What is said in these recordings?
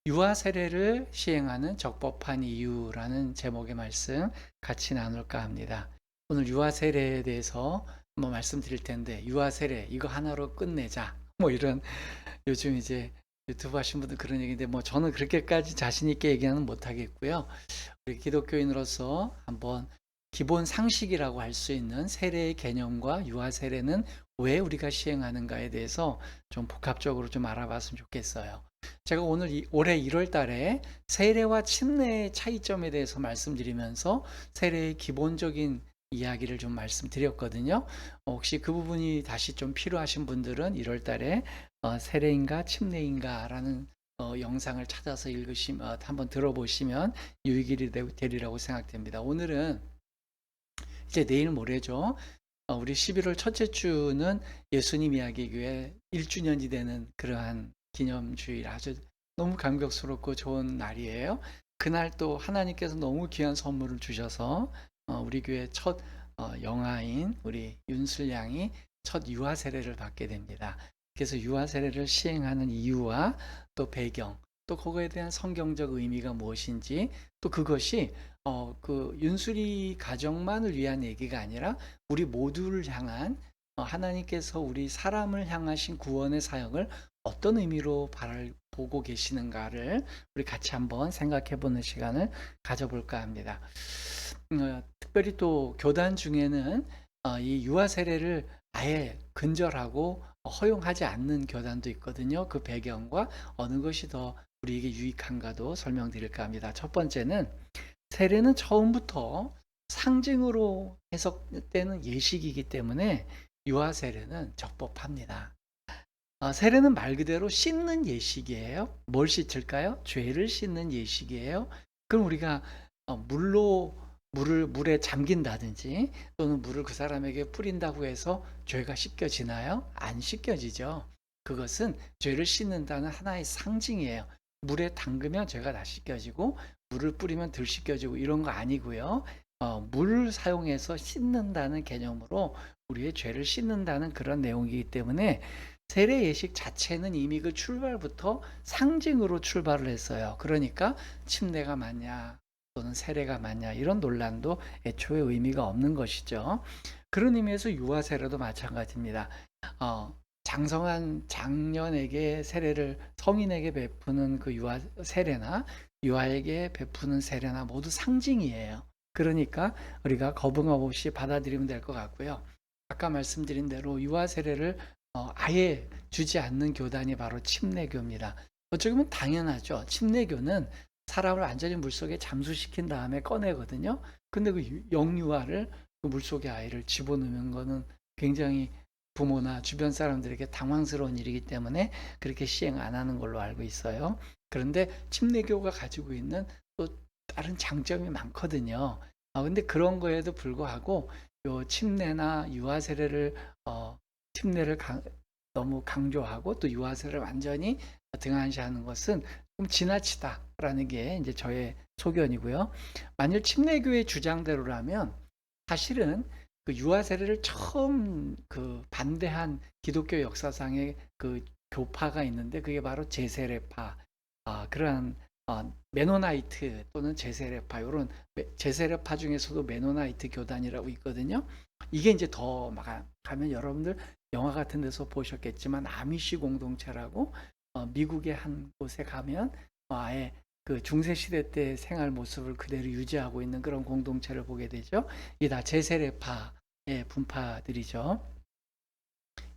유아 세례를 시행하는 적법한 이유라는 제목의 말씀 같이 나눌까 합니다. 오늘 유아 세례에 대해서 한번 말씀드릴 텐데, 유아 세례 이거 하나로 끝내자 뭐 이런, 요즘 이제 유튜브 하신 분들 그런 얘기인데, 뭐 저는 그렇게까지 자신 있게 얘기는 못 하겠고요. 우리 기독교인으로서 한번 기본 상식이라고 할 수 있는 세례의 개념과 유아 세례는 왜 우리가 시행하는가에 대해서 좀 복합적으로 좀 알아봤으면 좋겠어요. 제가 오늘 올해 1월 달에 세례와 침례의 차이점에 대해서 말씀드리면서 세례의 기본적인 이야기를 좀 말씀드렸거든요. 혹시 그 부분이 다시 좀 필요하신 분들은 1월 달에 세례인가 침례인가라는 영상을 찾아서 한번 들어보시면 유익이 되리라고 생각됩니다. 오늘은 이제 내일 모레죠. 우리 11월 첫째 주는 예수님 이야기 교회 1주년이 되는 그러한 기념주일, 아주 너무 감격스럽고 좋은 날이에요. 그날 또 하나님께서 너무 귀한 선물을 주셔서 우리 교회 첫 영아인 우리 윤슬 양이 첫 유아 세례를 받게 됩니다. 그래서 유아 세례를 시행하는 이유와 또 배경, 또 그거에 대한 성경적 의미가 무엇인지, 또 그것이 그 윤수리 가정만을 위한 얘기가 아니라 우리 모두를 향한, 하나님께서 우리 사람을 향하신 구원의 사역을 어떤 의미로 보고 계시는가를 우리 같이 한번 생각해 보는 시간을 가져볼까 합니다. 특별히 또 교단 중에는 이 유아 세례를 아예 근절하고 허용하지 않는 교단도 있거든요. 그 배경과 어느 것이 더 우리에게 유익한가도 설명드릴까 합니다. 첫 번째는, 세례는 처음부터 상징으로 해석되는 예식이기 때문에 유아 세례는 적법합니다. 세례는 말 그대로 씻는 예식이에요. 뭘 씻을까요? 죄를 씻는 예식이에요. 그럼 우리가 물에 잠긴다든지 또는 물을 그 사람에게 뿌린다고 해서 죄가 씻겨지나요? 안 씻겨지죠. 그것은 죄를 씻는다는 하나의 상징이에요. 물에 담그면 죄가 다 씻겨지고 물을 뿌리면 덜 씻겨지고 이런 거 아니고요. 물을 사용해서 씻는다는 개념으로 우리의 죄를 씻는다는 그런 내용이기 때문에 세례 예식 자체는 이미 그 출발부터 상징으로 출발을 했어요. 그러니까 침례가 맞냐 또는 세례가 맞냐 이런 논란도 애초에 의미가 없는 것이죠. 그런 의미에서 유아 세례도 마찬가지입니다. 장성한 장년에게 세례를, 성인에게 베푸는 그 유아 세례나 유아에게 베푸는 세례나 모두 상징이에요. 그러니까 우리가 거부감 없이 받아들이면 될 것 같고요. 아까 말씀드린 대로 유아 세례를 아예 주지 않는 교단이 바로 침례교입니다. 어떻게 보면 당연하죠. 침례교는 사람을 완전히 물속에 잠수시킨 다음에 꺼내거든요. 근데 그 영유아를, 그 물속에 아이를 집어넣는 거는 굉장히 부모나 주변 사람들에게 당황스러운 일이기 때문에 그렇게 시행 안 하는 걸로 알고 있어요. 그런데 침례교가 가지고 있는 또 다른 장점이 많거든요. 근데 그런 거에도 불구하고 요 침례나 유아 세례를 침례를 너무 강조하고 또 유아세를 완전히 등한시하는 것은 좀 지나치다라는 게 이제 저의 소견이고요. 만일 침례교의 주장대로라면 사실은 그 유아 세례를 처음 그 반대한 기독교 역사상의 그 교파가 있는데, 그게 바로 제세례파, 그러한 메노나이트 또는 제세례파, 이런 제세례파 중에서도 메노나이트 교단이라고 있거든요. 이게 이제 더 막 가면 여러분들 영화 같은 데서 보셨겠지만 아미시 공동체라고, 미국의 한 곳에 가면 아예 그 중세 시대 때 생활 모습을 그대로 유지하고 있는 그런 공동체를 보게 되죠. 이게 다 제세례파의 분파들이죠.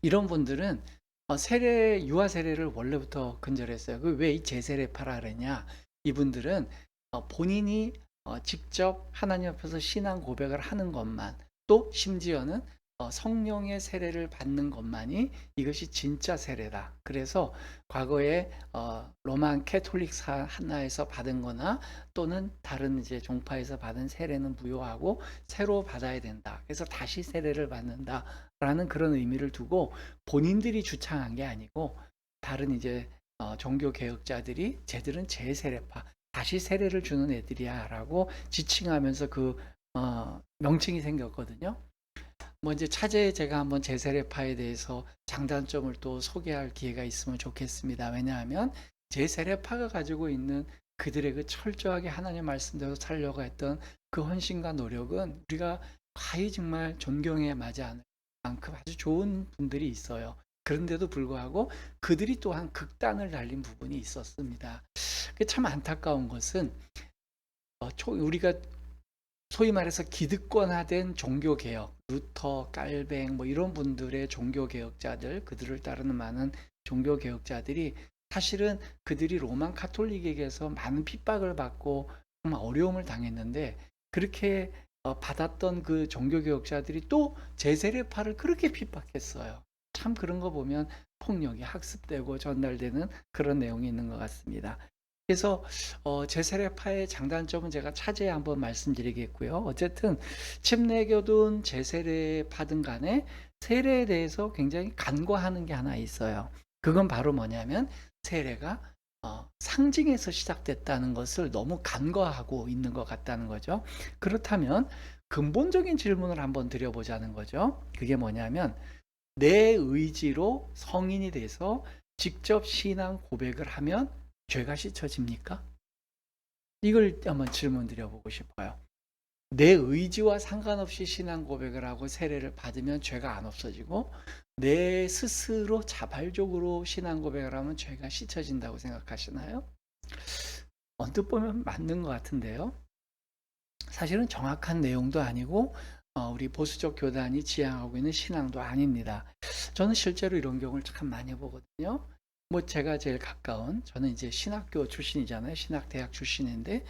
이런 분들은 유아 세례를 원래부터 근절했어요. 그 왜 이 제세례파라 그러냐? 이분들은 본인이 직접 하나님 앞에서 신앙 고백을 하는 것만, 또 심지어는 성령의 세례를 받는 것만이 이것이 진짜 세례다. 그래서 과거에 로만 캐톨릭사 하나에서 받은 거나 또는 다른 이제 종파에서 받은 세례는 무효하고 새로 받아야 된다. 그래서 다시 세례를 받는다라는 그런 의미를 두고 본인들이 주창한 게 아니고, 다른 이제 종교 개혁자들이 쟤들은 재세례파, 다시 세례를 주는 애들이야라고 지칭하면서 그 명칭이 생겼거든요. 뭐 이제 차제에 제가 한번 제세례파에 대해서 장단점을 또 소개할 기회가 있으면 좋겠습니다. 왜냐하면 제 세례파가 가지고 있는 그들의 그 철저하게 하나님 말씀대로 살려고 했던 그 헌신과 노력은 우리가 과히 정말 존경에 맞지 않을 만큼 아주 좋은 분들이 있어요. 그런데도 불구하고 그들이 또한 극단을 달린 부분이 있었습니다. 그게 참 안타까운 것은 우리가 소위 말해서 기득권화된 종교개혁, 루터, 깔뱅 뭐 이런 분들의 종교개혁자들, 그들을 따르는 많은 종교개혁자들이 사실은 그들이 로만 카톨릭에게서 많은 핍박을 받고 정말 어려움을 당했는데, 그렇게 받았던 그 종교개혁자들이 또 제세례파를 그렇게 핍박했어요. 참 그런 거 보면 폭력이 학습되고 전달되는 그런 내용이 있는 것 같습니다. 그래서 제세례파의 장단점은 제가 차제에 한번 말씀드리겠고요. 어쨌든 침례교든 제세례파든 간에 세례에 대해서 굉장히 간과하는 게 하나 있어요. 그건 바로 뭐냐면 세례가 상징에서 시작됐다는 것을 너무 간과하고 있는 것 같다는 거죠. 그렇다면 근본적인 질문을 한번 드려보자는 거죠. 그게 뭐냐면 내 의지로 성인이 돼서 직접 신앙 고백을 하면 죄가 씻어집니까? 이걸 한번 질문 드려보고 싶어요. 내 의지와 상관없이 신앙 고백을 하고 세례를 받으면 죄가 안 없어지고, 내 스스로 자발적으로 신앙 고백을 하면 죄가 씻어진다고 생각하시나요? 언뜻 보면 맞는 것 같은데요. 사실은 정확한 내용도 아니고 우리 보수적 교단이 지향하고 있는 신앙도 아닙니다. 저는 실제로 이런 경우를 참 많이 보거든요. 뭐 제가 제일 가까운, 저는 이제 신학교 출신이잖아요. 신학대학 출신인데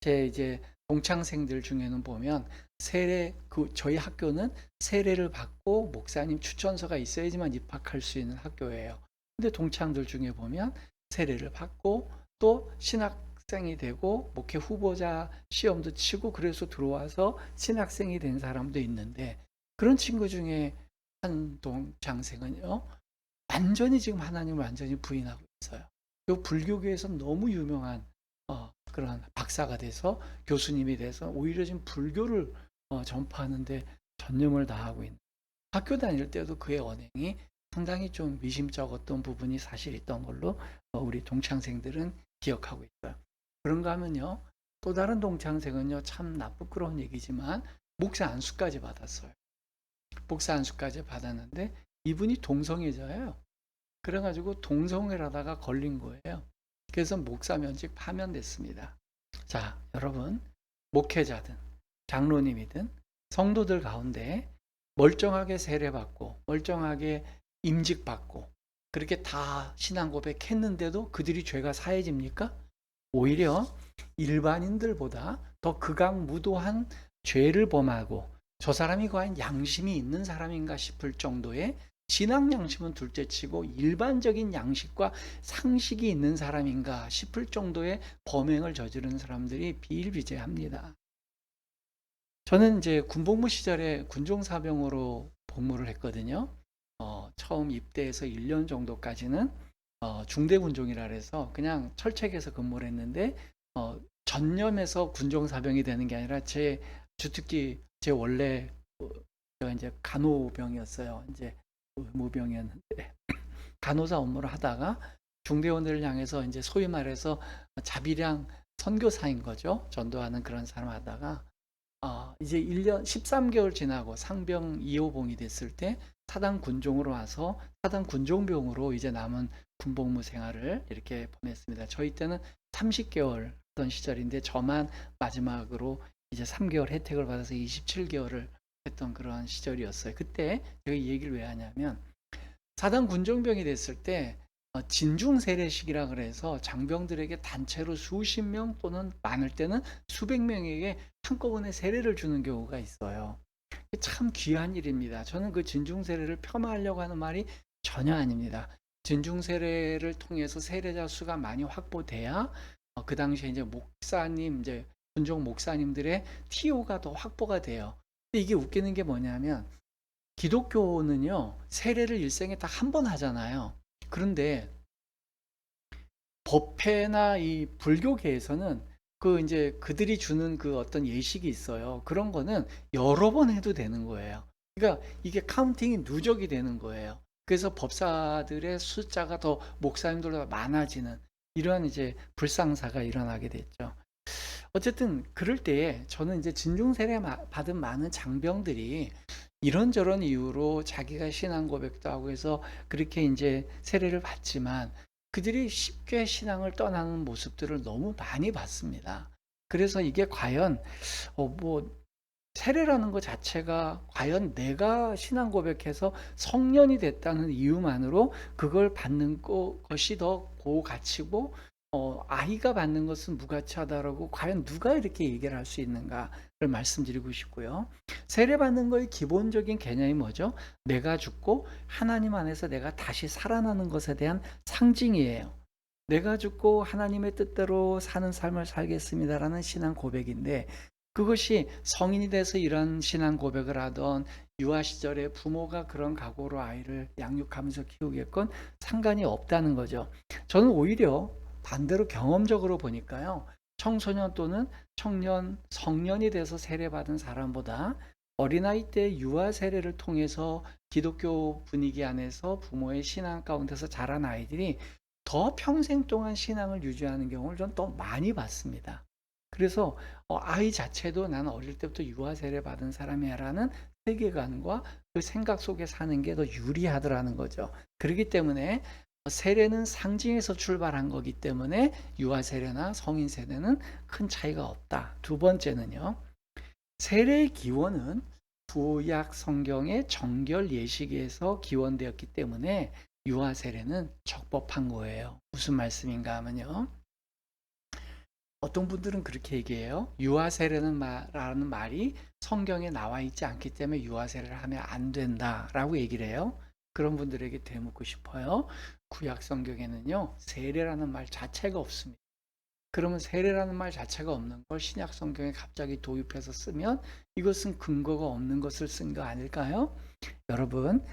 제 이제 동창생들 중에는 보면 저희 학교는 세례를 받고 목사님 추천서가 있어야지만 입학할 수 있는 학교예요. 근데 동창들 중에 보면 세례를 받고 또 신학생이 되고 목회 후보자 시험도 치고 그래서 들어와서 신학생이 된 사람도 있는데, 그런 친구 중에 한 동창생은요, 완전히 지금 하나님을 완전히 부인하고 있어요. 이 불교계에서 너무 유명한 그런 박사가 돼서 교수님이 돼서 오히려 지금 불교를 전파하는데 전념을 다하고 있는, 학교 다닐 때도 그의 언행이 상당히 좀 미심쩍었던 부분이 사실 있던 걸로 우리 동창생들은 기억하고 있어요. 그런가 하면요, 또 다른 동창생은요, 참 나쁘끄러운 얘기지만 목사 안수까지 받았어요. 목사 안수까지 받았는데 이분이 동성애자예요. 그래가지고 동성애를 하다가 걸린 거예요. 그래서 목사 면직 파면됐습니다. 자, 여러분, 목회자든 장로님이든 성도들 가운데 멀쩡하게 세례받고 멀쩡하게 임직받고 그렇게 다 신앙 고백했는데도 그들이 죄가 사해집니까? 오히려 일반인들보다 더 극악무도한 죄를 범하고, 저 사람이 과연 양심이 있는 사람인가 싶을 정도의, 신앙 양심은 둘째치고 일반적인 양식과 상식이 있는 사람인가 싶을 정도의 범행을 저지르는 사람들이 비일비재합니다. 저는 이제 군복무 시절에 군종사병으로 복무를 했거든요. 처음 입대해서 1년 정도까지는 중대군종이라 해서 그냥 철책에서 근무를 했는데, 전념해서 군종사병이 되는 게 아니라 제 주특기, 제 원래 제가 이제 간호병이었어요. 이제 무병이었는데 간호사 업무를 하다가 중대원들을 향해서 이제 소위 말해서 자비량 선교사인 거죠. 전도하는 그런 사람 하다가 이제 1년 13개월 지나고 상병 2호봉이 됐을 때 사단 군종으로 와서 사단 군종병으로 이제 남은 군복무 생활을 이렇게 보냈습니다. 저희 때는 30개월 했던 시절인데 저만 마지막으로 이제 3개월 혜택을 받아서 27개월을 했던 그런 시절이었어요. 그때 제가 이 얘기를 왜 하냐면, 사단 군종병이 됐을 때 진중 세례식이라 그래서 장병들에게 단체로 수십 명 또는 많을 때는 수백 명에게 한꺼번에 세례를 주는 경우가 있어요. 참 귀한 일입니다. 저는 그 진중 세례를 폄하하려고 하는 말이 전혀 아닙니다. 진중 세례를 통해서 세례자 수가 많이 확보돼야 그 당시에 이제 목사님, 이제 군종 목사님들의 TO가 더 확보가 돼요. 근데 이게 웃기는 게 뭐냐면, 기독교는요, 세례를 일생에 딱 한 번 하잖아요. 그런데 법회나 이 불교계에서는 그 이제 그들이 주는 그 어떤 예식이 있어요. 그런 거는 여러 번 해도 되는 거예요. 그러니까 이게 카운팅이 누적이 되는 거예요. 그래서 법사들의 숫자가 더 목사님들보다 많아지는, 이러한 이제 불상사가 일어나게 됐죠. 어쨌든 그럴 때에 저는 이제 진중 세례 받은 많은 장병들이 이런저런 이유로 자기가 신앙 고백도 하고 해서 그렇게 이제 세례를 받지만 그들이 쉽게 신앙을 떠나는 모습들을 너무 많이 봤습니다. 그래서 이게 과연 뭐 세례라는 것 자체가 과연 내가 신앙 고백해서 성년이 됐다는 이유만으로 그걸 받는 것이 더 고가치고 아이가 받는 것은 무가치하다라고 과연 누가 이렇게 얘기를 할 수 있는가를 말씀드리고 싶고요. 세례받는 거의 기본적인 개념이 뭐죠? 내가 죽고 하나님 안에서 내가 다시 살아나는 것에 대한 상징이에요. 내가 죽고 하나님의 뜻대로 사는 삶을 살겠습니다라는 신앙 고백인데, 그것이 성인이 돼서 이런 신앙 고백을 하던 유아 시절에 부모가 그런 각오로 아이를 양육하면서 키우겠건 상관이 없다는 거죠. 저는 오히려 반대로 경험적으로 보니까요, 청소년 또는 청년, 성년이 돼서 세례받은 사람보다 어린아이 때 유아 세례를 통해서 기독교 분위기 안에서 부모의 신앙 가운데서 자란 아이들이 더 평생 동안 신앙을 유지하는 경우를 전 더 많이 봤습니다. 그래서 아이 자체도 '나는 어릴 때부터 유아 세례 받은 사람이야.'라는 세계관과 그 생각 속에 사는 게 더 유리하더라는 거죠. 그렇기 때문에 세례는 상징에서 출발한 거기 때문에 유아 세례나 성인 세례는 큰 차이가 없다. 두 번째는요, 세례의 기원은 구약 성경의 정결 예식에서 기원되었기 때문에 유아 세례는 적법한 거예요. 무슨 말씀인가 하면요, 어떤 분들은 그렇게 얘기해요. 유아 세례는 라는 말이 성경에 나와 있지 않기 때문에 유아 세례를 하면 안 된다라고 얘기를 해요. 그런 분들에게 되묻고 싶어요. 구약 성경에는요, 세례라는 말 자체가 없습니다. 그러면 세례라는 말 자체가 없는 걸 신약 성경에 갑자기 도입해서 쓰면 이것은 근거가 없는 것을 쓴 거 아닐까요? 여러분,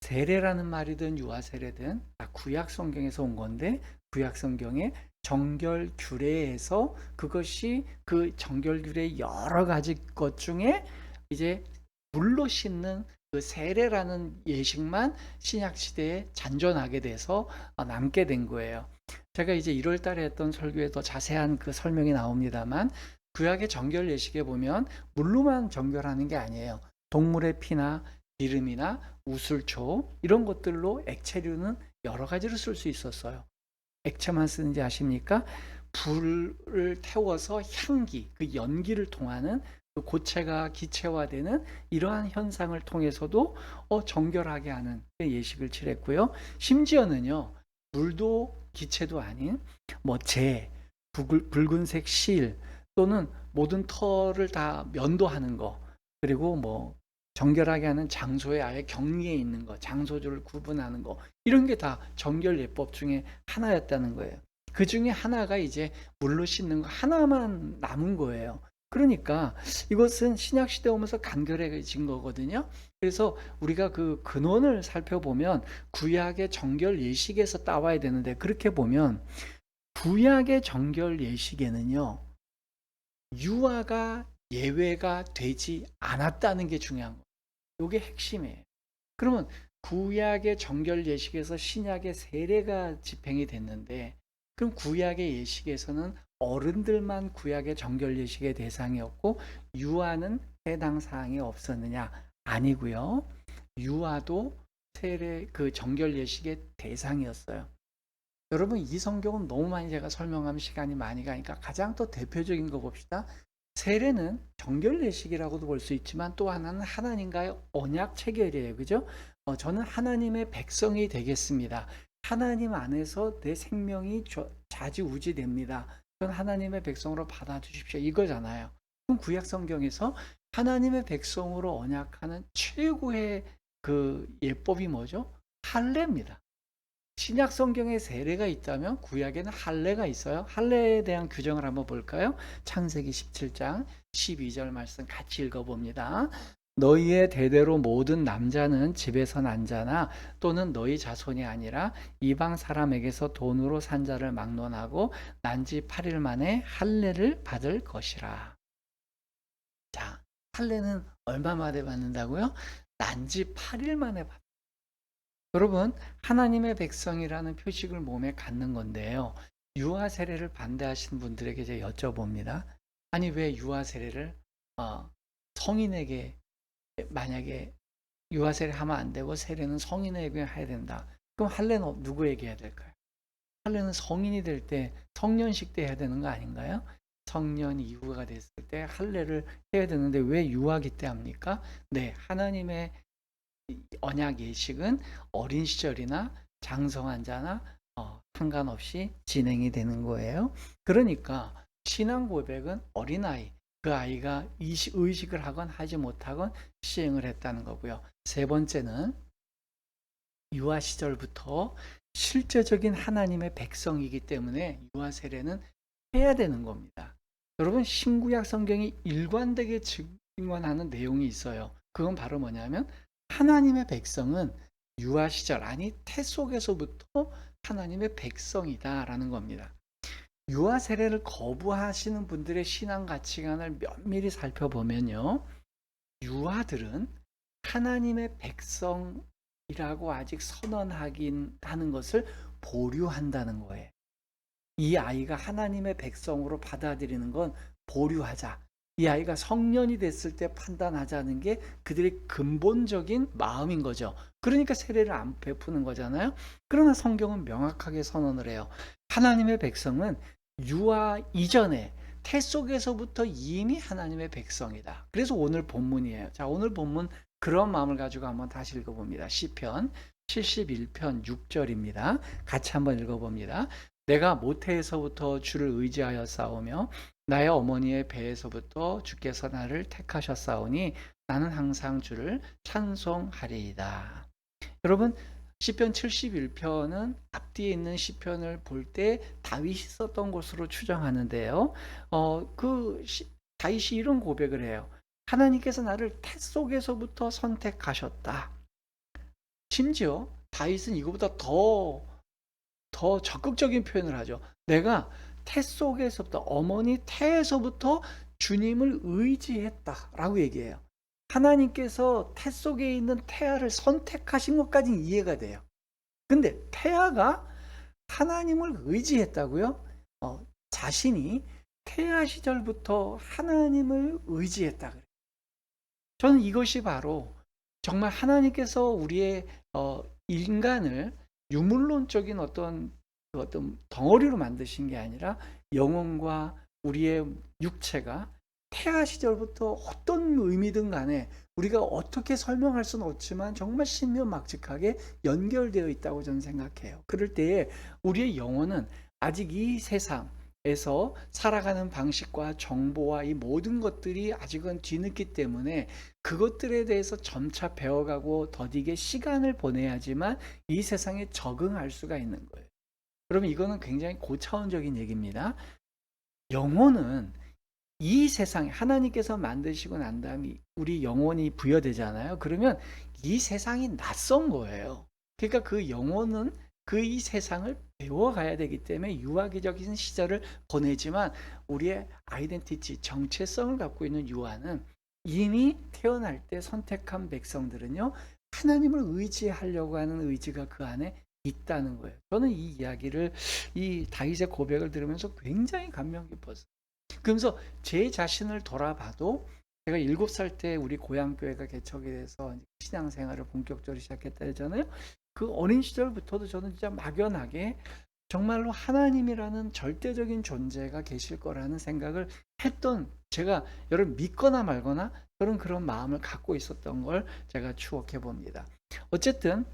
세례라는 말이든 유아 세례든 다 구약 성경에서 온 건데, 구약 성경에 정결 규례에서 그것이 그 정결 규례의 여러 가지 것 중에 이제 물로 씻는 그 세례라는 예식만 신약 시대에 잔존하게 돼서 남게 된 거예요. 제가 이제 1월 달에 했던 설교에 더 자세한 그 설명이 나옵니다만, 구약의 정결 예식에 보면 물로만 정결하는 게 아니에요. 동물의 피나 기름이나 우슬초 이런 것들로 액체류는 여러 가지로 쓸 수 있었어요. 액체만 쓰는지 아십니까? 불을 태워서 향기, 그 연기를 통하는 그 고체가 기체화되는 이러한 현상을 통해서도 정결하게 하는 예식을 치렀고요. 심지어는요, 물도 기체도 아닌 붉은색 실 또는 모든 털을 다 면도하는 거, 그리고 정결하게 하는 장소에 아예 격리해 있는 거, 장소들을 구분하는 거, 이런 게 다 정결 예법 중에 하나였다는 거예요. 그 중에 하나가 이제 물로 씻는 거 하나만 남은 거예요. 그러니까 이것은 신약 시대 오면서 간결해진 거거든요. 그래서 우리가 그 근원을 살펴보면 구약의 정결 예식에서 따와야 되는데, 그렇게 보면 구약의 정결 예식에는요, 유아가 예외가 되지 않았다는 게 중요한 거예요. 이게 핵심이에요. 그러면 구약의 정결 예식에서 신약의 세례가 집행이 됐는데, 그럼 구약의 예식에서는 어른들만 구약의 정결 예식의 대상이었고 유아는 해당 사항이 없었느냐? 아니고요. 유아도 세례 그 정결 예식의 대상이었어요. 여러분, 이 성경은 너무 많이 제가 설명하면 시간이 많이 가니까 가장 또 대표적인 거 봅시다. 세례는 정결 예식이라고도 볼 수 있지만 또 하나는 하나님과의 언약 체결이에요. 그죠? 저는 하나님의 백성이 되겠습니다. 하나님 안에서 내 생명이 좌지우지됩니다. 전 하나님의 백성으로 받아주십시오. 이거잖아요. 그럼 구약 성경에서 하나님의 백성으로 언약하는 최고의 그 예법이 뭐죠? 할례입니다. 신약 성경에 세례가 있다면 구약에는 할례가 있어요. 할례에 대한 규정을 한번 볼까요? 창세기 17장 12절 말씀 같이 읽어봅니다. 너희의 대대로 모든 남자는 집에서 난 자나 또는 너희 자손이 아니라 이방 사람에게서 돈으로 산 자를 막론하고 난 지 8일 만에 할례를 받을 것이라. 자, 할례는 얼마 만에 받는다고요? 난 지 8일 만에 받는다. 여러분, 하나님의 백성이라는 표식을 몸에 갖는 건데요, 유아 세례를 반대하시는 분들에게 이제 여쭤봅니다. 아니 왜 유아 세례를 어 성인에게 만약에 유아 세례하면 안 되고 세례는 성인에게 해야 된다. 그럼 할례는 누구에게 해야 될까요? 할례는 성인이 될 때 성년식 때 해야 되는 거 아닌가요? 성년 이후가 됐을 때 할례를 해야 되는데 왜 유아기 때 합니까? 네, 하나님의 언약 예식은 어린 시절이나 장성한 자나 상관없이 진행이 되는 거예요. 그러니까 신앙 고백은 어린아이, 그 아이가 의식을 하건 하지 못하건 시행을 했다는 거고요. 세 번째는 유아 시절부터 실제적인 하나님의 백성이기 때문에 유아 세례는 해야 되는 겁니다. 여러분 신구약 성경이 일관되게 증언하는 내용이 있어요. 그건 바로 뭐냐면 하나님의 백성은 유아 시절 아니 태 속에서부터 하나님의 백성이다라는 겁니다. 유아 세례를 거부하시는 분들의 신앙 가치관을 면밀히 살펴보면요. 유아들은 하나님의 백성이라고 아직 선언하긴 하는 것을 보류한다는 거예요. 이 아이가 하나님의 백성으로 받아들이는 건 보류하자. 이 아이가 성년이 됐을 때 판단하자는 게 그들의 근본적인 마음인 거죠. 그러니까 세례를 안 베푸는 거잖아요. 그러나 성경은 명확하게 선언을 해요. 하나님의 백성은 유아 이전에 태 속에서부터 이미 하나님의 백성이다. 그래서 오늘 본문이에요. 자, 오늘 본문 그런 마음을 가지고 한번 다시 읽어봅니다. 시편 71편 6절입니다. 같이 한번 읽어봅니다. 내가 모태에서부터 주를 의지하여 싸우며 나의 어머니의 배에서부터 주께서 나를 택하셨사오니 나는 항상 주를 찬송하리이다. 여러분 시편 71편은 앞뒤에 있는 시편을 볼 때 다윗이 썼던 것으로 추정하는데요. 다윗이 이런 고백을 해요. 하나님께서 나를 태 속에서부터 선택하셨다. 심지어 다윗은 이거보다 더 적극적인 표현을 하죠. 내가 태 속에서부터 어머니 태에서부터 주님을 의지했다라고 얘기해요. 하나님께서 태 속에 있는 태아를 선택하신 것까지는 이해가 돼요. 근데 태아가 하나님을 의지했다고요? 자신이 태아 시절부터 하나님을 의지했다 그래요. 저는 이것이 바로 정말 하나님께서 우리의 인간을 유물론적인 어떤 덩어리로 만드신 게 아니라 영혼과 우리의 육체가 태아 시절부터 어떤 의미든 간에 우리가 어떻게 설명할 수는 없지만 정말 신묘막측하게 연결되어 있다고 저는 생각해요. 그럴 때에 우리의 영혼은 아직 이 세상에서 살아가는 방식과 정보와 이 모든 것들이 아직은 뒤늦기 때문에 그것들에 대해서 점차 배워가고 더디게 시간을 보내야지만 이 세상에 적응할 수가 있는 거예요. 그러면 이거는 굉장히 고차원적인 얘기입니다. 영혼은 이 세상에 하나님께서 만드시고 난 다음에 우리 영혼이 부여되잖아요. 그러면 이 세상이 낯선 거예요. 그러니까 그 영혼은 이 세상을 배워가야 되기 때문에 유아기적인 시절을 보내지만 우리의 아이덴티티, 정체성을 갖고 있는 유아는 이미 태어날 때 선택한 백성들은요. 하나님을 의지하려고 하는 의지가 그 안에 있다는 거예요. 저는 이 이야기를 이 다윗의 고백을 들으면서 굉장히 감명 깊었어요. 그러면서 제 자신을 돌아봐도 제가 7살 때 우리 고향교회가 개척이 돼서 신앙생활을 본격적으로 시작했다 했잖아요. 그 어린 시절부터도 저는 진짜 막연하게 정말로 하나님이라는 절대적인 존재가 계실 거라는 생각을 했던 제가 여러분 믿거나 말거나 그런 마음을 갖고 있었던 걸 제가 추억해 봅니다. 어쨌든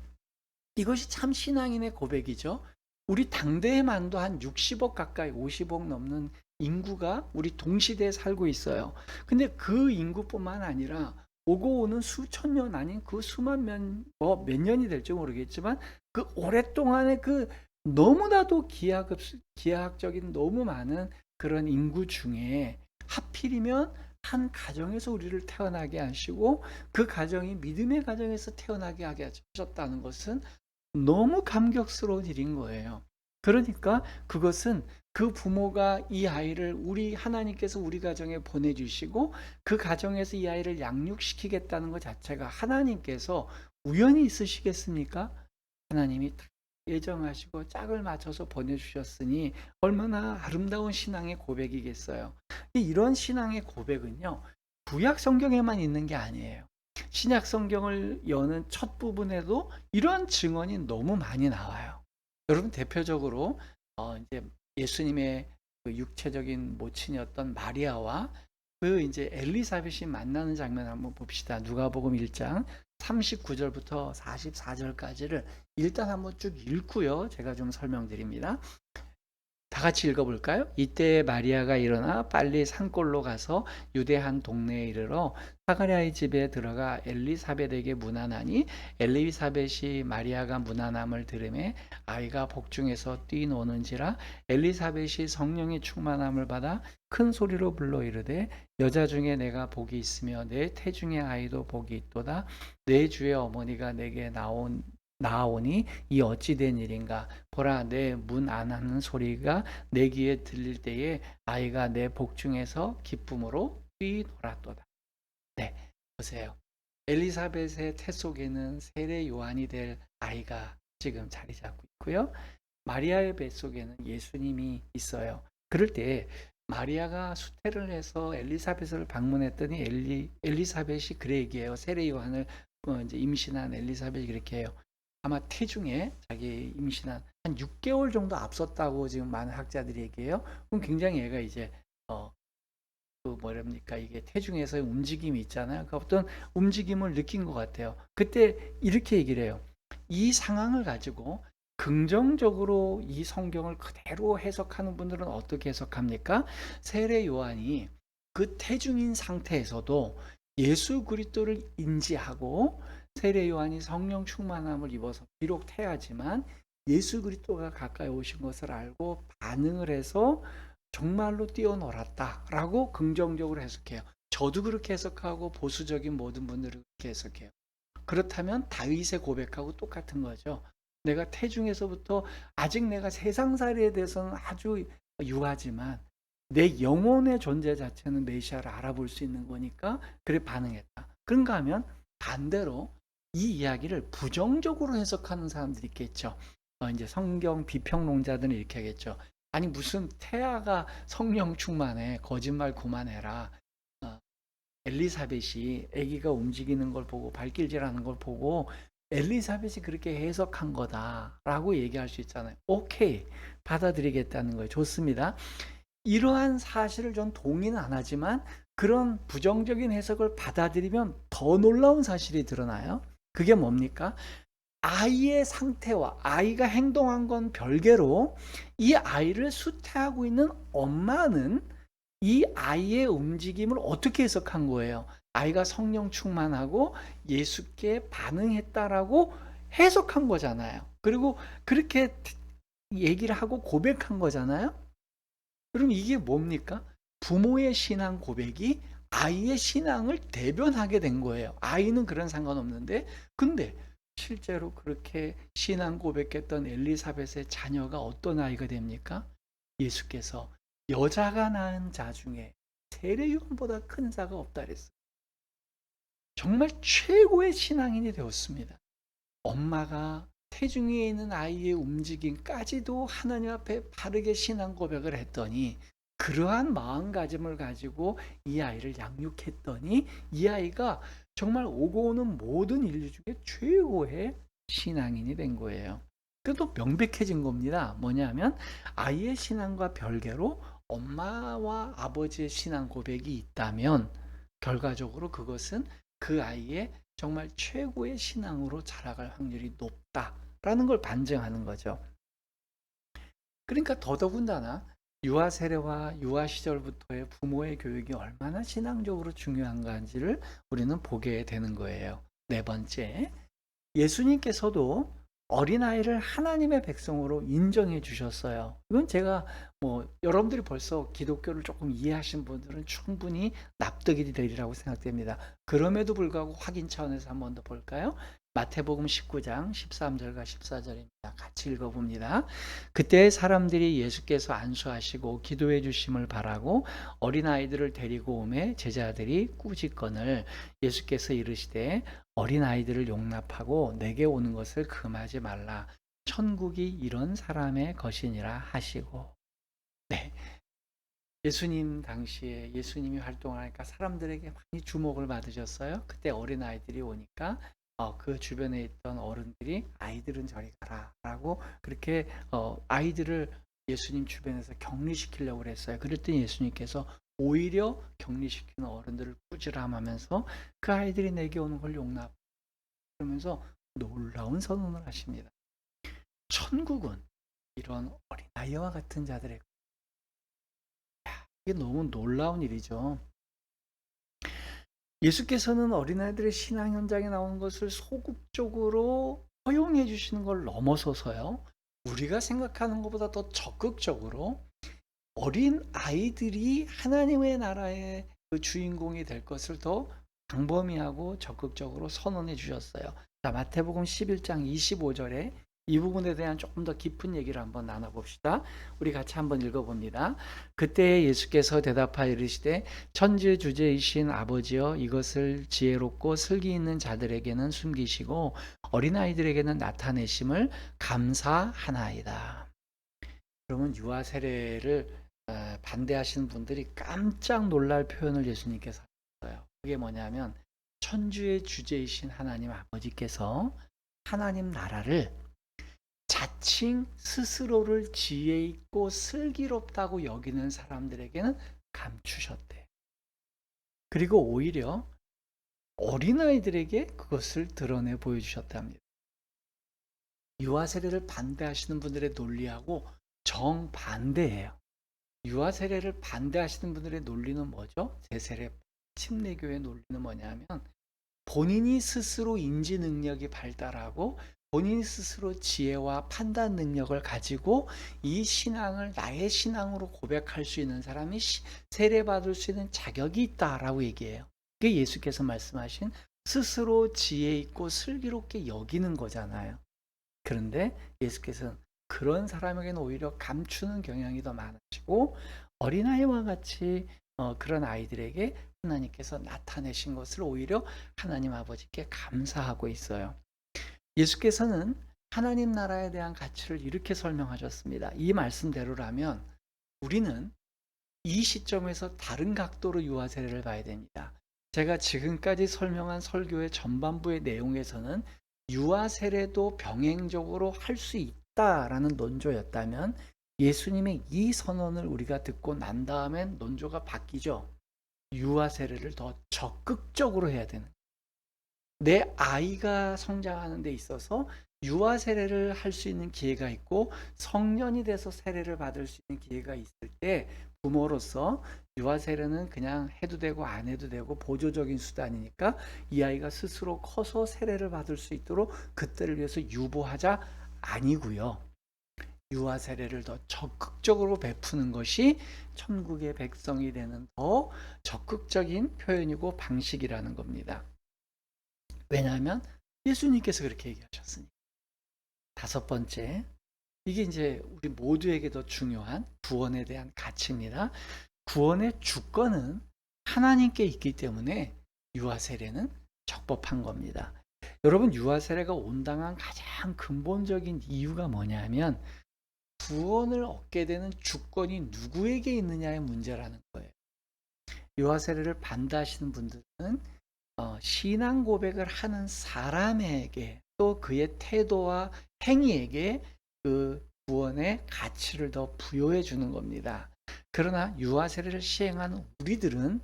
이것이 참 신앙인의 고백이죠. 우리 당대에만도 한 60억 가까이 50억 넘는 인구가 우리 동시대에 살고 있어요. 근데 그 인구뿐만 아니라 오고 오는 수천 년 아닌 그 수만 몇 년이 될지 모르겠지만 그 오랫동안의 그 너무나도 기하학적인 너무 많은 그런 인구 중에 하필이면 한 가정에서 우리를 태어나게 하시고 그 가정이 믿음의 가정에서 태어나게 하게 하셨다는 것은 너무 감격스러운 일인 거예요. 그러니까 그것은 그 부모가 이 아이를 하나님께서 우리 가정에 보내주시고 그 가정에서 이 아이를 양육시키겠다는 것 자체가 하나님께서 우연히 있으시겠습니까? 하나님이 예정하시고 짝을 맞춰서 보내주셨으니 얼마나 아름다운 신앙의 고백이겠어요. 이런 신앙의 고백은요, 구약 성경에만 있는 게 아니에요. 신약 성경을 여는 첫 부분에도 이런 증언이 너무 많이 나와요. 여러분, 대표적으로 이제 예수님의 그 육체적인 모친이었던 마리아와 그 이제 엘리사벳이 만나는 장면 한번 봅시다. 누가복음 1장 39절부터 44절까지를 일단 한번 쭉 읽고요. 제가 좀 설명드립니다. 다 같이 읽어볼까요? 이때 마리아가 일어나 빨리 산골로 가서 유대 한 동네에 이르러 사가랴의 집에 들어가 엘리사벳에게 문안하니 엘리사벳이 마리아가 문안함을 들으매 아이가 복중에서 뛰노는지라 엘리사벳이 성령의 충만함을 받아 큰 소리로 불러 이르되 여자 중에 내가 복이 있으며 내 태중의 아이도 복이 있도다. 내 주의 어머니가 내게 나오니 이 어찌 된 일인가. 보라, 내 문 안 하는 소리가 내 귀에 들릴 때에 아이가 내 복중에서 기쁨으로 뛰놀았도다. 네, 보세요. 엘리사벳의 태 속에는 세례 요한이 될 아이가 지금 자리 잡고 있고요. 마리아의 뱃속에는 예수님이 있어요. 그럴 때 마리아가 수태를 해서 엘리사벳을 방문했더니 엘리사벳이 그래 얘기해요. 세례 요한을 이제 임신한 엘리사벳이 그렇게 해요. 아마 태중에 자기 임신한 한 6개월 정도 앞섰다고 지금 많은 학자들이 얘기해요. 그럼 굉장히 얘가 이제 그 뭐랍니까, 이게 태중에서의 움직임이 있잖아요. 그 어떤 움직임을 느낀 것 같아요. 그때 이렇게 얘기를 해요. 이 상황을 가지고 긍정적으로 이 성경을 그대로 해석하는 분들은 어떻게 해석합니까? 세례 요한이 그 태중인 상태에서도 예수 그리스도를 인지하고 세례 요한이 성령 충만함을 입어서 비록 태하지만 예수 그리스도가 가까이 오신 것을 알고 반응을 해서 정말로 뛰어놀았다라고 긍정적으로 해석해요. 저도 그렇게 해석하고 보수적인 모든 분들은 그렇게 해석해요. 그렇다면 다윗의 고백하고 똑같은 거죠. 내가 태중에서부터 아직 내가 세상살이에 대해서는 아주 유하지만 내 영혼의 존재 자체는 메시아를 알아볼 수 있는 거니까 그래 반응했다. 그런가 하면 반대로 이 이야기를 부정적으로 해석하는 사람들이 있겠죠. 이제 성경 비평론자들은 이렇게 하겠죠. 아니 무슨 태아가 성령 충만해, 거짓말 그만해라. 엘리사벳이 아기가 움직이는 걸 보고 발길질하는 걸 보고 엘리사벳이 그렇게 해석한 거다라고 얘기할 수 있잖아요. 오케이, 받아들이겠다는 거예요. 좋습니다. 이러한 사실을 전 동의는 안 하지만 그런 부정적인 해석을 받아들이면 더 놀라운 사실이 드러나요. 그게 뭡니까? 아이의 상태와 아이가 행동한 건 별개로 이 아이를 수태하고 있는 엄마는 이 아이의 움직임을 어떻게 해석한 거예요? 아이가 성령 충만하고 예수께 반응했다라고 해석한 거잖아요. 그리고 그렇게 얘기를 하고 고백한 거잖아요. 그럼 이게 뭡니까? 부모의 신앙 고백이 아이의 신앙을 대변하게 된 거예요. 아이는 그런 상관없는데, 근데 실제로 그렇게 신앙 고백했던 엘리사벳의 자녀가 어떤 아이가 됩니까? 예수께서 여자가 낳은 자 중에 세례 요한보다 큰 자가 없다 그랬어요. 정말 최고의 신앙인이 되었습니다. 엄마가 태중에 있는 아이의 움직임까지도 하나님 앞에 바르게 신앙 고백을 했더니 그러한 마음가짐을 가지고 이 아이를 양육했더니 이 아이가 정말 오고 오는 모든 인류 중에 최고의 신앙인이 된 거예요. 그래도 명백해진 겁니다. 뭐냐면 아이의 신앙과 별개로 엄마와 아버지의 신앙 고백이 있다면 결과적으로 그것은 그 아이의 정말 최고의 신앙으로 자라갈 확률이 높다라는 걸 반증하는 거죠. 그러니까 더더군다나 유아 세례와 유아 시절부터의 부모의 교육이 얼마나 신앙적으로 중요한가인지를 우리는 보게 되는 거예요. 네 번째, 예수님께서도 어린아이를 하나님의 백성으로 인정해 주셨어요. 이건 제가 여러분들이 벌써 기독교를 조금 이해하신 분들은 충분히 납득이 되리라고 생각됩니다. 그럼에도 불구하고 확인 차원에서 한 번 더 볼까요? 마태복음 19장 13절과 14절입니다. 같이 읽어봅니다. 그때 사람들이 예수께서 안수하시고 기도해 주심을 바라고 어린아이들을 데리고 오매 제자들이 꾸짖거늘 예수께서 이르시되 어린아이들을 용납하고 내게 오는 것을 금하지 말라. 천국이 이런 사람의 것이니라 하시고. 네. 예수님 당시에 예수님이 활동하니까 사람들에게 많이 주목을 받으셨어요. 그때 어린아이들이 오니까 그 주변에 있던 어른들이 "아이들은 저리 가라."라고 그렇게 아이들을 예수님 주변에서 격리시키려고 그랬어요. 그랬더니 예수님께서 오히려 격리시키는 어른들을 꾸지람하면서 "그 아이들이 내게 오는 걸 용납." 그러면서 놀라운 선언을 하십니다. 천국은 이런 어린아이와 같은 자들의, 이게 너무 놀라운 일이죠. 예수께서는 어린아이들의 신앙 현장에 나오는 것을 소극적으로 허용해 주시는 걸 넘어서서요, 우리가 생각하는 것보다 더 적극적으로 어린아이들이 하나님의 나라의 그 주인공이 될 것을 더 광범위하고 적극적으로 선언해 주셨어요. 자, 마태복음 11장 25절에 이 부분에 대한 조금 더 깊은 얘기를 한번 나눠 봅시다. 우리 같이 한번 읽어 봅니다. 그때 예수께서 대답하여 이르시되 천지주제이신 아버지여, 이것을 지혜롭고 슬기 있는 자들에게는 숨기시고 어린아이들에게는 나타내심을 감사하나이다. 그러면 유아 세례를 반대하시는 분들이 깜짝 놀랄 표현을 예수님께서 하셨어요. 그게 뭐냐면 천주의 주제이신 하나님 아버지께서 하나님 나라를 자칭 스스로를 지혜 있고 슬기롭다고 여기는 사람들에게는 감추셨대. 그리고 오히려 어린아이들에게 그것을 드러내 보여주셨답니다. 유아 세례를 반대하시는 분들의 논리하고 정반대예요. 유아 세례를 반대하시는 분들의 논리는 뭐죠? 제세례 침례교의 논리는 뭐냐면 본인이 스스로 인지 능력이 발달하고 본인 스스로 지혜와 판단 능력을 가지고 이 신앙을 나의 신앙으로 고백할 수 있는 사람이 세례받을 수 있는 자격이 있다라고 얘기해요. 그게 예수께서 말씀하신 스스로 지혜 있고 슬기롭게 여기는 거잖아요. 그런데 예수께서는 그런 사람에게는 오히려 감추는 경향이 더 많으시고 어린아이와 같이 그런 아이들에게 하나님께서 나타내신 것을 오히려 하나님 아버지께 감사하고 있어요. 예수께서는 하나님 나라에 대한 가치를 이렇게 설명하셨습니다. 이 말씀대로라면 우리는 이 시점에서 다른 각도로 유아 세례를 봐야 됩니다. 제가 지금까지 설명한 설교의 전반부의 내용에서는 유아 세례도 병행적으로 할 수 있다라는 논조였다면 예수님의 이 선언을 우리가 듣고 난 다음엔 논조가 바뀌죠. 유아 세례를 더 적극적으로 해야 되는, 내 아이가 성장하는 데 있어서 유아 세례를 할 수 있는 기회가 있고 성년이 돼서 세례를 받을 수 있는 기회가 있을 때 부모로서 유아 세례는 그냥 해도 되고 안 해도 되고 보조적인 수단이니까 이 아이가 스스로 커서 세례를 받을 수 있도록 그때를 위해서 유보하자 아니고요. 유아 세례를 더 적극적으로 베푸는 것이 천국의 백성이 되는 더 적극적인 표현이고 방식이라는 겁니다. 왜냐하면 예수님께서 그렇게 얘기하셨으니까. 다섯 번째, 이게 이제 우리 모두에게 더 중요한 구원에 대한 가치입니다. 구원의 주권은 하나님께 있기 때문에 유아 세례는 적법한 겁니다. 여러분, 유아 세례가 온당한 가장 근본적인 이유가 뭐냐면 구원을 얻게 되는 주권이 누구에게 있느냐의 문제라는 거예요. 유아 세례를 반대하시는 분들은 신앙 고백을 하는 사람에게 또 그의 태도와 행위에게 그 구원의 가치를 더 부여해 주는 겁니다. 그러나 유아 세례를 시행하는 우리들은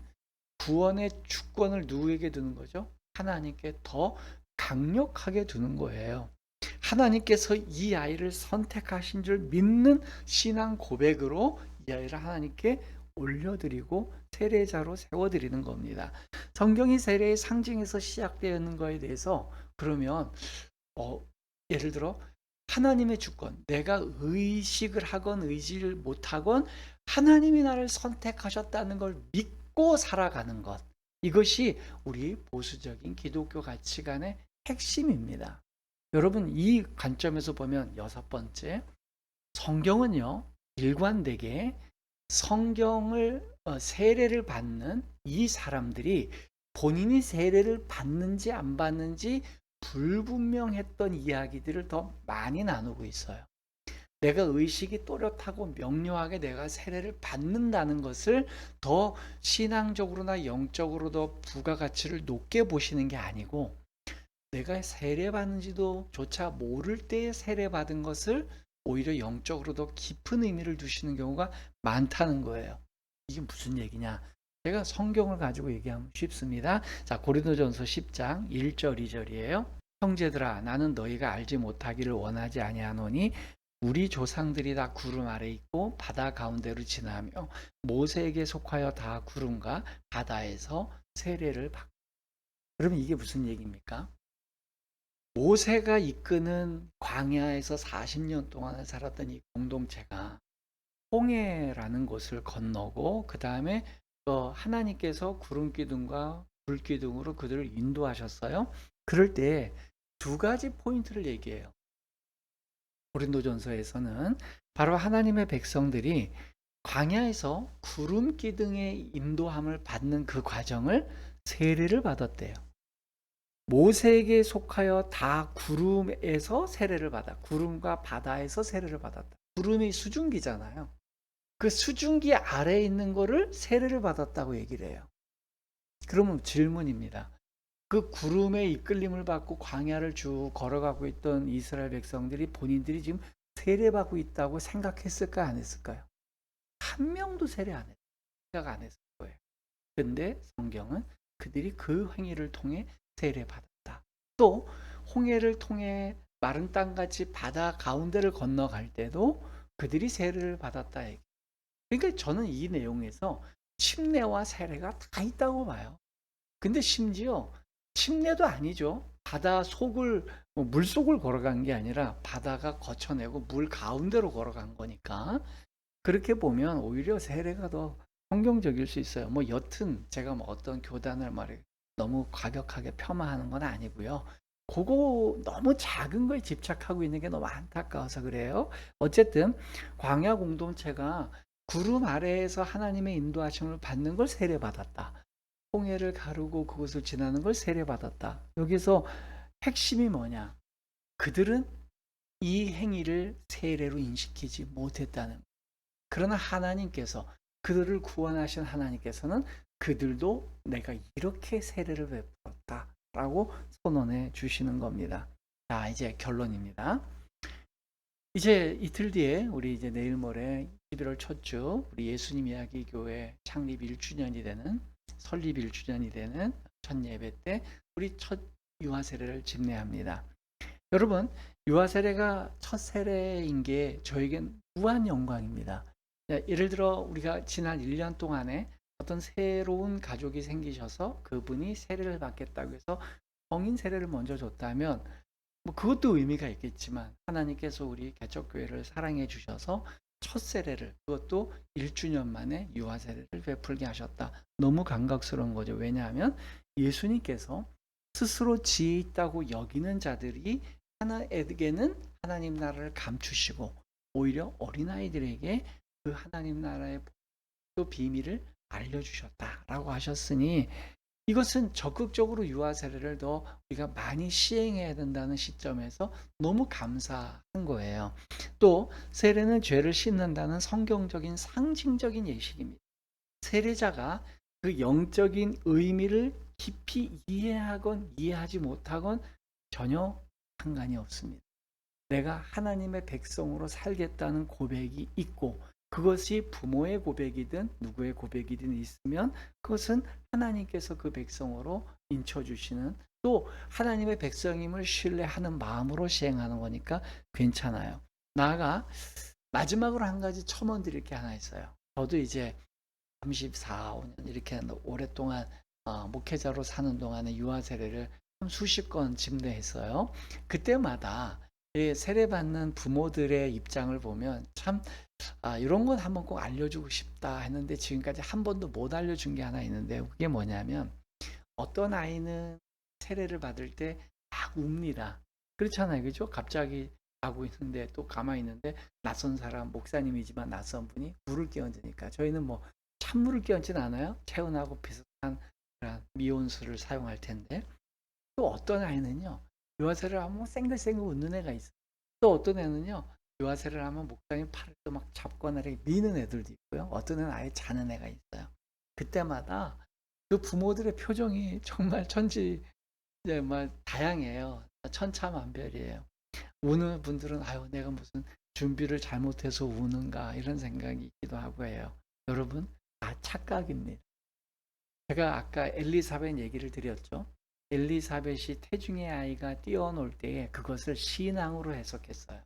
구원의 주권을 누구에게 두는 거죠? 하나님께 더 강력하게 두는 거예요. 하나님께서 이 아이를 선택하신 줄 믿는 신앙 고백으로 이 아이를 하나님께 올려드리고 세례자로 세워드리는 겁니다. 성경이 세례의 상징에서 시작되는 거에 대해서 그러면 예를 들어 하나님의 주권, 내가 의식을 하건 의지를 못하건 하나님이 나를 선택하셨다는 걸 믿고 살아가는 것, 이것이 우리 보수적인 기독교 가치관의 핵심입니다. 여러분, 이 관점에서 보면 여섯 번째, 성경은요 일관되게 성경을 세례를 받는 이 사람들이 본인이 세례를 받는지 안 받는지 불분명했던 이야기들을 더 많이 나누고 있어요. 내가 의식이 또렷하고 명료하게 내가 세례를 받는다는 것을 더 신앙적으로나 영적으로 더 부가가치를 높게 보시는 게 아니고, 내가 세례받는지도 조차 모를 때에 세례받은 것을 오히려 영적으로 더 깊은 의미를 두시는 경우가 많다는 거예요. 이게 무슨 얘기냐? 제가 성경을 가지고 얘기하면 쉽습니다. 자, 고린도전서 10장 1절 2절이에요. 형제들아, 나는 너희가 알지 못하기를 원하지 아니하노니 우리 조상들이 다 구름 아래 있고 바다 가운데로 지나며 모세에게 속하여 다 구름과 바다에서 세례를 받고. 그러면 이게 무슨 얘기입니까? 모세가 이끄는 광야에서 40년 동안 살았던 이 공동체가 홍해라는 곳을 건너고, 그 다음에 하나님께서 구름 기둥과 불 기둥으로 그들을 인도하셨어요. 그럴 때 두 가지 포인트를 얘기해요. 고린도전서에서는 바로 하나님의 백성들이 광야에서 구름 기둥의 인도함을 받는 그 과정을 세례를 받았대요. 모세에게 속하여 다 구름에서 세례를 받아. 구름과 바다에서 세례를 받았다. 구름이 수증기잖아요. 그 수증기 아래에 있는 거를 세례를 받았다고 얘기를 해요. 그러면 질문입니다. 그 구름의 이끌림을 받고 광야를 쭉 걸어가고 있던 이스라엘 백성들이 본인들이 지금 세례받고 있다고 생각했을까, 안 했을까요? 한 명도 세례 안 했어요. 생각 안 했을 거예요. 근데 성경은 그들이 그 행위를 통해 세례받았다. 또 홍해를 통해 마른 땅같이 바다 가운데를 건너갈 때도 그들이 세례를 받았다. 그러니까 저는 이 내용에서 침례와 세례가 다 있다고 봐요. 근데 심지어 침례도 아니죠. 바다 속을, 물속을 걸어간 게 아니라 바다가 거쳐내고 물 가운데로 걸어간 거니까, 그렇게 보면 오히려 세례가 더 성경적일 수 있어요. 여튼 제가 어떤 교단을 너무 과격하게 폄하하는 건 아니고요. 그거 너무 작은 거에 집착하고 있는 게 너무 안타까워서 그래요. 어쨌든 광야 공동체가 구름 아래에서 하나님의 인도하심을 받는 걸 세례받았다. 홍해를 가르고 그곳을 지나는 걸 세례받았다. 여기서 핵심이 뭐냐? 그들은 이 행위를 세례로 인식하지 못했다는 거예요. 그러나 하나님께서, 그들을 구원하신 하나님께서는 그들도 내가 이렇게 세례를 베풀었다라고 선언해 주시는 겁니다. 자, 이제 결론입니다. 이제 이틀 뒤에 우리 이제 내일 모레 11월 첫 주 우리 예수님 이야기 교회 창립 1주년이 되는, 설립 1주년이 되는 첫 예배 때 우리 첫 유아 세례를 집례합니다. 여러분, 유아 세례가 첫 세례인 게 저에겐 무한 영광입니다. 예를 들어 우리가 지난 1년 동안에 어떤 새로운 가족이 생기셔서 그분이 세례를 받겠다고 해서 성인 세례를 먼저 줬다면 그것도 의미가 있겠지만, 하나님께서 우리 개척교회를 사랑해 주셔서 첫 세례를, 그것도 1주년 만에 유아 세례를 베풀게 하셨다. 너무 감격스러운 거죠. 왜냐하면 예수님께서 스스로 지혜 있다고 여기는 자들이 하나에게는 하나님 나라를 감추시고, 오히려 어린아이들에게 그 하나님 나라의 또 비밀을 알려주셨다라고 하셨으니, 이것은 적극적으로 유아 세례를 더 우리가 많이 시행해야 된다는 시점에서 너무 감사한 거예요. 또 세례는 죄를 씻는다는 성경적인 상징적인 예식입니다. 세례자가 그 영적인 의미를 깊이 이해하건 이해하지 못하건 전혀 상관이 없습니다. 내가 하나님의 백성으로 살겠다는 고백이 있고, 그것이 부모의 고백이든 누구의 고백이든 있으면 그것은 하나님께서 그 백성으로 인쳐주시는, 또 하나님의 백성임을 신뢰하는 마음으로 시행하는 거니까 괜찮아요. 나아가 마지막으로 한 가지 첨언 드릴 게 하나 있어요. 저도 이제 34, 5년 이렇게 오랫동안 목회자로 사는 동안에 유아 세례를 수십 건 집례했어요. 그때마다 세례받는 부모들의 입장을 보면 참 이런 건 한번 꼭 알려주고 싶다 했는데, 지금까지 한 번도 못 알려준 게 하나 있는데, 그게 뭐냐면 어떤 아이는 세례를 받을 때 막 웁니다. 그렇잖아요, 그죠? 갑자기 자고 있는데 또 가만히 있는데 낯선 사람, 목사님이지만 낯선 분이 물을 끼얹으니까, 저희는 찬물을 끼얹지는 않아요. 체온하고 비슷한 그런 미온수를 사용할 텐데, 또 어떤 아이는요 유아세를 하면 생글생글 웃는 애가 있어요. 또 어떤 애는요. 유아세를 하면 목사님 팔을 또 막 잡거나 이렇게 미는 애들도 있고요. 어떤 애는 아예 자는 애가 있어요. 그때마다 그 부모들의 표정이 정말 이제 막 다양해요. 천차만별이에요. 우는 분들은 '아유 내가 무슨 준비를 잘못해서 우는가.' 이런 생각이 있기도 하고 해요. 여러분 다 착각입니다. 제가 아까 엘리사벳 얘기를 드렸죠. 엘리사벳이 태중의 아이가 뛰어놀 때에 그것을 신앙으로 해석했어요.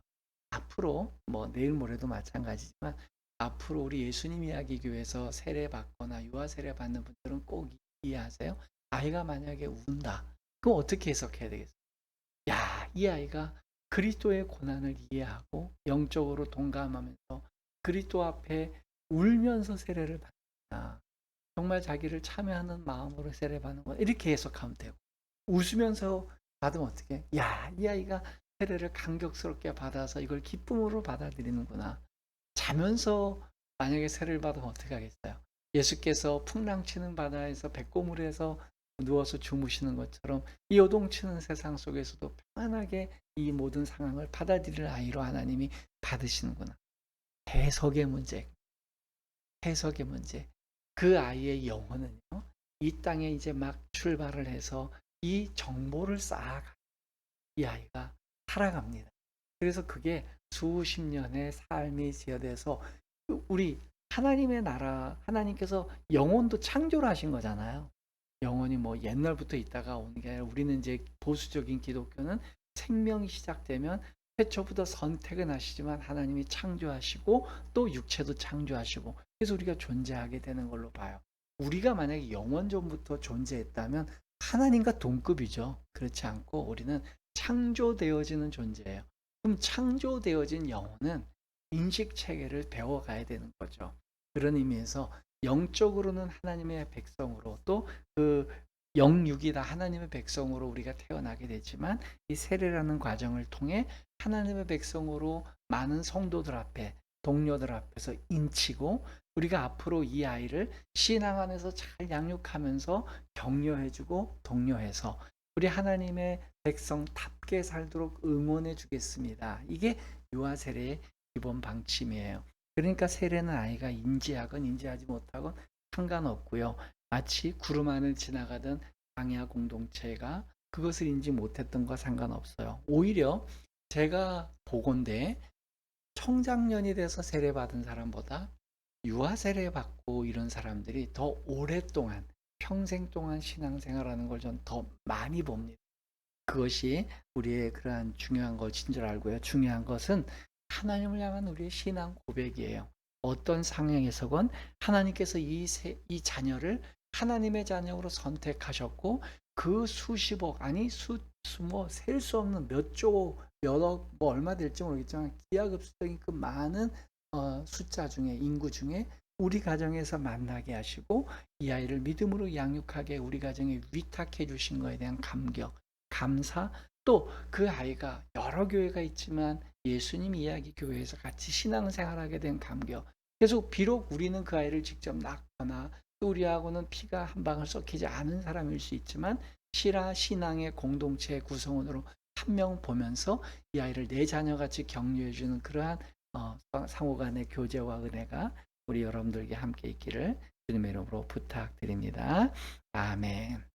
앞으로 뭐 내일 모레도 마찬가지지만 앞으로 우리 예수님 이야기 교회에서 세례 받거나 유아 세례 받는 분들은 꼭 이해하세요. 아이가 만약에 운다. 그럼 어떻게 해석해야 되겠어요? 야, 이 아이가 그리스도의 고난을 이해하고 영적으로 동감하면서 그리스도 앞에 울면서 세례를 받는다. 정말 자기를 참여하는 마음으로 세례받는 거 이렇게 해석하면 되고, 웃으면서 받으면 어떻게? 야, 이 아이가 세례를 감격스럽게 받아서 이걸 기쁨으로 받아들이는구나. 자면서 만약에 세례를 받으면 어떻게 하겠어요? 예수께서 풍랑치는 바다에서 백고물에서 누워서 주무시는 것처럼 이 요동치는 세상 속에서도 편안하게 이 모든 상황을 받아들일 아이로 하나님이 받으시는구나. 해석의 문제, 해석의 문제. 그 아이의 영혼은요, 이 땅에 이제 막 출발을 해서 이 정보를 쌓아가 이 아이가 살아갑니다. 그래서 그게 수십 년의 삶이 지어돼서 우리 하나님의 나라, 하나님께서 영혼도 창조를 하신 거잖아요. 영혼이 뭐 옛날부터 있다가 오는 게 아니라 우리는 이제 보수적인 기독교는 생명이 시작되면 태초부터 선택은 하시지만 하나님이 창조하시고 또 육체도 창조하시고 그래서 우리가 존재하게 되는 걸로 봐요. 우리가 만약에 영원전부터 존재했다면 하나님과 동급이죠. 그렇지 않고 우리는 창조되어지는 존재예요. 그럼 창조되어진 영혼은 인식 체계를 배워가야 되는 거죠. 그런 의미에서 영적으로는 하나님의 백성으로 또 그 영육이다 하나님의 백성으로 우리가 태어나게 되지만 이 세례라는 과정을 통해 하나님의 백성으로 많은 성도들 앞에 동료들 앞에서 인치고 우리가 앞으로 이 아이를 신앙 안에서 잘 양육하면서 격려해주고 독려해서 우리 하나님의 백성답게 살도록 응원해 주겠습니다. 이게 유아 세례의 기본 방침이에요. 그러니까 세례는 아이가 인지하건 인지하지 못하건 상관없고요. 마치 구름 안을 지나가던 광야 공동체가 그것을 인지 못했던 거 상관없어요. 오히려 제가 보건대 청장년이 돼서 세례받은 사람보다 유아 세례받고 이런 사람들이 더 오랫동안 평생 동안 신앙생활하는 걸 전 더 많이 봅니다. 그것이 우리의 그러한 중요한 것인 줄 알고요. 중요한 것은 하나님을 향한 우리의 신앙 고백이에요. 어떤 상황에서건 하나님께서 이 자녀를 하나님의 자녀로 선택하셨고 그 수십억 아니 셀 수 없는 몇 조, 몇억 뭐 얼마 될지 모르겠지만 기하급수적인 그 많은 숫자 중에 인구 중에 우리 가정에서 만나게 하시고 이 아이를 믿음으로 양육하게 우리 가정에 위탁해 주신 거에 대한 감격, 감사, 또 그 아이가 여러 교회가 있지만 예수님 이야기 교회에서 같이 신앙생활하게 된 감격. 그래서 비록 우리는 그 아이를 직접 낳거나 또 우리하고는 피가 한 방울 섞이지 않은 사람일 수 있지만 신앙의 공동체 구성원으로 한 명 보면서 이 아이를 내 자녀같이 격려해주는 그러한 상호간의 교제와 은혜가 우리 여러분들에게 함께 있기를 주님의 이름으로 부탁드립니다. 아멘.